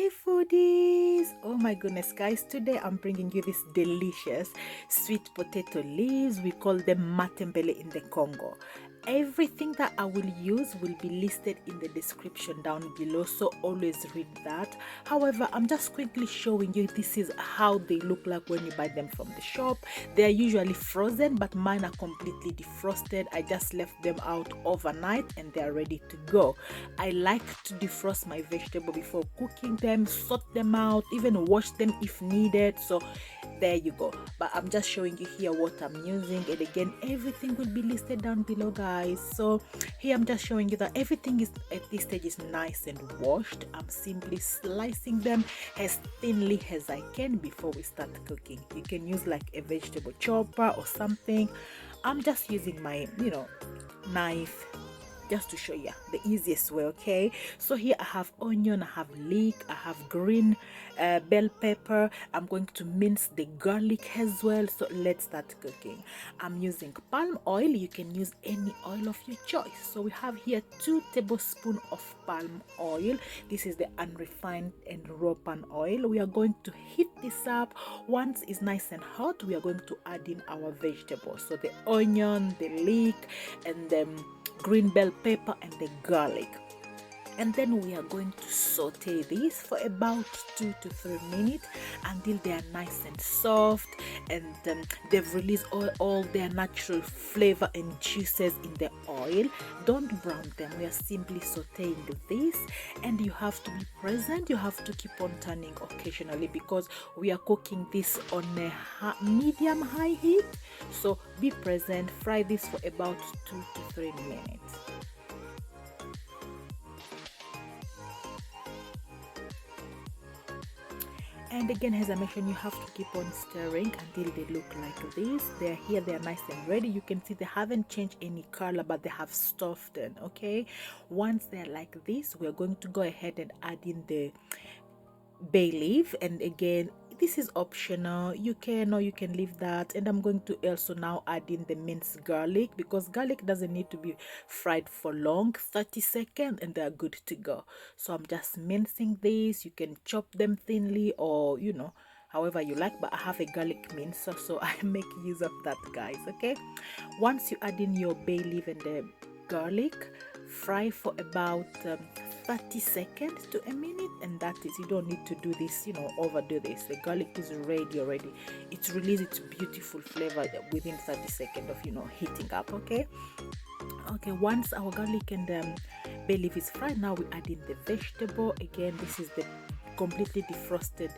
Hey foodies! Oh my goodness, guys, today I'm bringing you this delicious sweet potato leaves. We call them matembele in the Congo. Everything that I will use will be listed in the description down below, so always read that. However, I'm just quickly showing you this is how they look like when you buy them from the shop. They are usually frozen, but mine are completely defrosted. I just left them out overnight and they are ready to go. I like to defrost my vegetable before cooking them, sort them out, even wash them if needed. So there you go. But I'm just showing you here what I'm using, and again everything will be listed down below, guys. So here I'm just showing you that everything is at this stage is nice and washed. I'm simply slicing them as thinly as I can before we start cooking. You can use like a vegetable chopper or something. I'm just using my knife just to show you the easiest way. Okay, so here I have onion, I have leek, I have green bell pepper. I'm going to mince the garlic as well. So let's start cooking. I'm using palm oil. You can use any oil of your choice. So we have here 2 tablespoons of palm oil. This is the unrefined and raw palm oil. We are going to heat this up. Once it's nice and hot, we are going to add in our vegetables, so the onion, the leek, and the green bell pepper and the garlic. And then we are going to saute this for about 2 to 3 minutes until they are nice and soft, and they've released all their natural flavor and juices in the oil. Don't brown them. We are simply sauteing this, and you have to be present. You have to keep on turning occasionally because we are cooking this on a medium high heat. So be present. Fry this for about 2 to 3 minutes. And again, as I mentioned, you have to keep on stirring until they look like this. They're here, they're nice and ready. You can see they haven't changed any color, but they have softened. Okay, once they're like this, we're going to go ahead and add in the bay leaf. And again, this is optional. You can, or you can leave that. And I'm going to also now add in the minced garlic, because garlic doesn't need to be fried for long, 30 seconds, and they're good to go. So I'm just mincing this. You can chop them thinly, or however you like, but I have a garlic mincer, so I make use of that, guys. Okay, once you add in your bay leaf and the garlic, fry for about 30 seconds to a minute, and that is, you don't need to do this, overdo this. The garlic is ready already. It releases its beautiful flavor within 30 seconds of heating up. Okay, once our garlic and bay leaf is fried, now we add in the vegetable. Again, this is the completely defrosted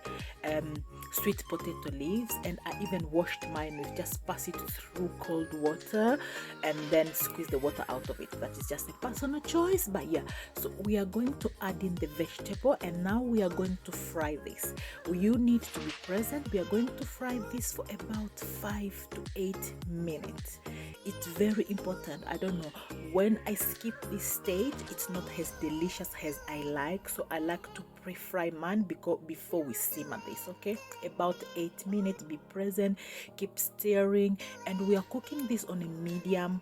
sweet potato leaves, and I even washed mine. With just pass it through cold water and then squeeze the water out of it. That is just a personal choice, but yeah. So we are going to add in the vegetable, and now we are going to fry this. You need to be present. We are going to fry this for about 5 to 8 minutes. It's very important. I don't know, when I skip this stage, it's not as delicious as I like. So I like to pre-fry mine before we simmer this. Okay, about 8 minutes. Be present, keep stirring, and we are cooking this on a medium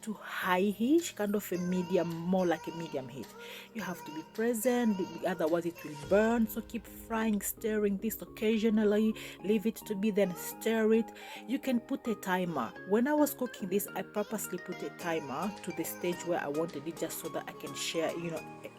to high heat, kind of a medium, more like a medium heat. You have to be present, otherwise it will burn. So keep frying, stirring this occasionally. Leave it to be, then stir it. You can put a timer. When I was cooking this, I purposely put a timer to the stage where I wanted it, just so that I can share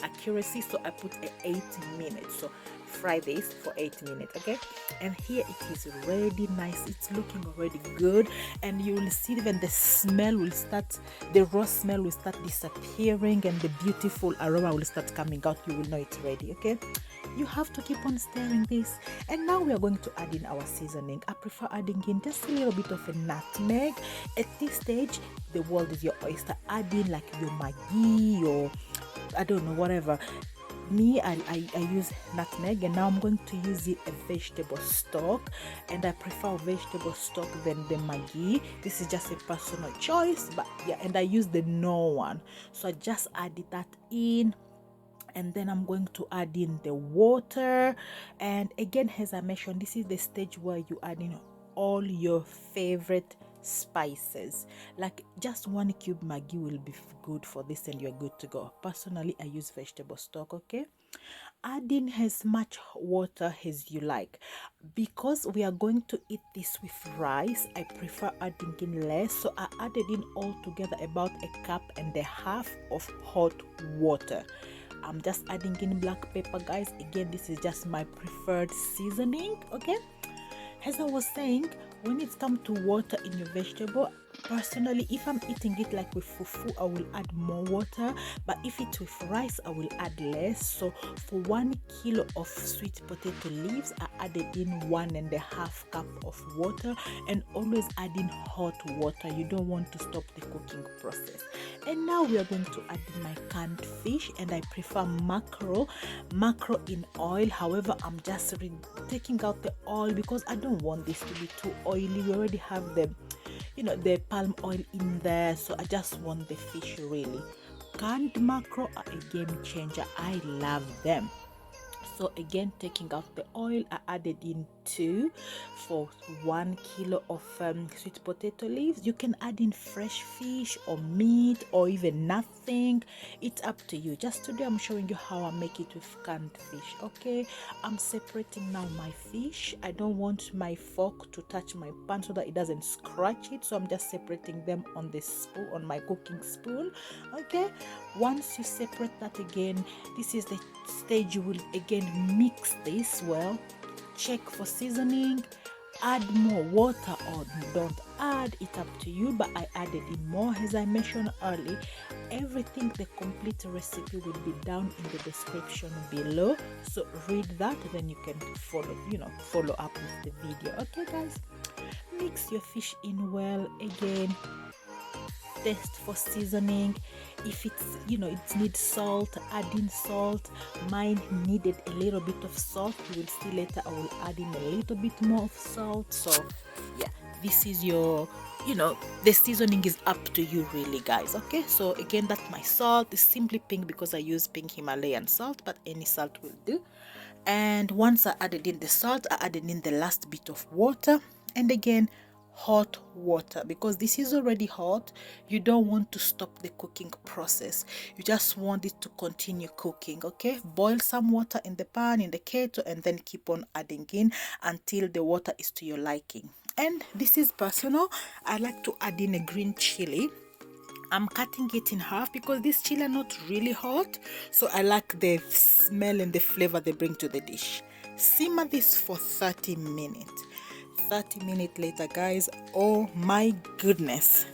accuracy. So I put 8 minutes. So fry this for 8 minutes. Okay, and here it is ready. Nice, it's looking already good, and you will see even the smell will start, the raw smell will start disappearing, and the beautiful aroma will start coming out. You will know it's ready. Okay, you have to keep on stirring this. And now we are going to add in our seasoning. I prefer adding in just a little bit of a nutmeg. At this stage, the world is your oyster. Add in like your Maggi, your, I don't know, whatever. Me, I use nutmeg, and now I'm going to use a vegetable stock, and I prefer vegetable stock than the Maggi. This is just a personal choice, but yeah. And I use the no one, so I just added that in. And then I'm going to add in the water. And again, as I mentioned, this is the stage where you add in all your favorite spices. Like just 1 cube Maggi will be good for this, and you're good to go. Personally, I use vegetable stock. Okay, Add in as much water as you like. Because we are going to eat this with rice, I prefer adding in less, so I added in altogether about 1.5 cups of hot water. I'm just adding in black pepper, guys. Again, this is just my preferred seasoning. Okay, as I was saying, when it comes to water in your vegetable, personally, if I'm eating it like with fufu, I will add more water, but if it's with rice, I will add less. So for 1 kilo of sweet potato leaves, I added in 1.5 cup of water, and always add in hot water. You don't want to stop the cooking process. And now we are going to add in my canned fish, and I prefer mackerel in oil. However, I'm just taking out the oil because I don't want this to be too oily. We already have the palm oil in there, so I just want the fish really. Canned mackerel are a game changer. I love them. So again, taking out the oil, I added in 2 for 1 kilo of sweet potato leaves. You can add in fresh fish or meat or even nothing. It's up to you. Just today I'm showing you how I make it with canned fish. Okay, I'm separating now my fish. I don't want my fork to touch my pan so that it doesn't scratch it, so I'm just separating them on the spoon, on my cooking spoon. Okay, once you separate that, again, this is the stage you will again mix this well, check for seasoning, add more water or don't add, it up to you, but I added in more. As I mentioned earlier, everything, the complete recipe will be down in the description below, so read that, then you can follow up with the video. Okay guys, mix your fish in well. Again, taste for seasoning. If it's it needs salt, add in salt. Mine needed a little bit of salt. You will see later I will add in a little bit more of salt. So yeah, this is your the seasoning is up to you really, guys. Okay, so again, that's my salt. It's simply pink because I use pink Himalayan salt, but any salt will do. And once I added in the salt, I added in the last bit of water, and again, hot water, because this is already hot. You don't want to stop the cooking process, you just want it to continue cooking. Okay, boil some water in the pan, in the kettle, and then keep on adding in until the water is to your liking. And this is personal, I like to add in a green chili. I'm cutting it in half because this chili are not really hot, so I like the smell and the flavor they bring to the dish. Simmer this for 30 minutes. 30 minutes later, guys, oh my goodness,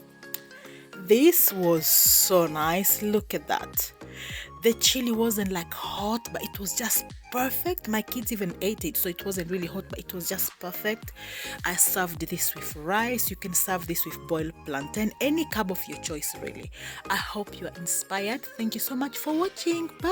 this was so nice. Look at that. The chili wasn't like hot, but it was just perfect. My kids even ate it, so it wasn't really hot, but it was just perfect. I served this with rice. You can serve this with boiled plantain, any carb of your choice really. I hope you are inspired. Thank you so much for watching. Bye.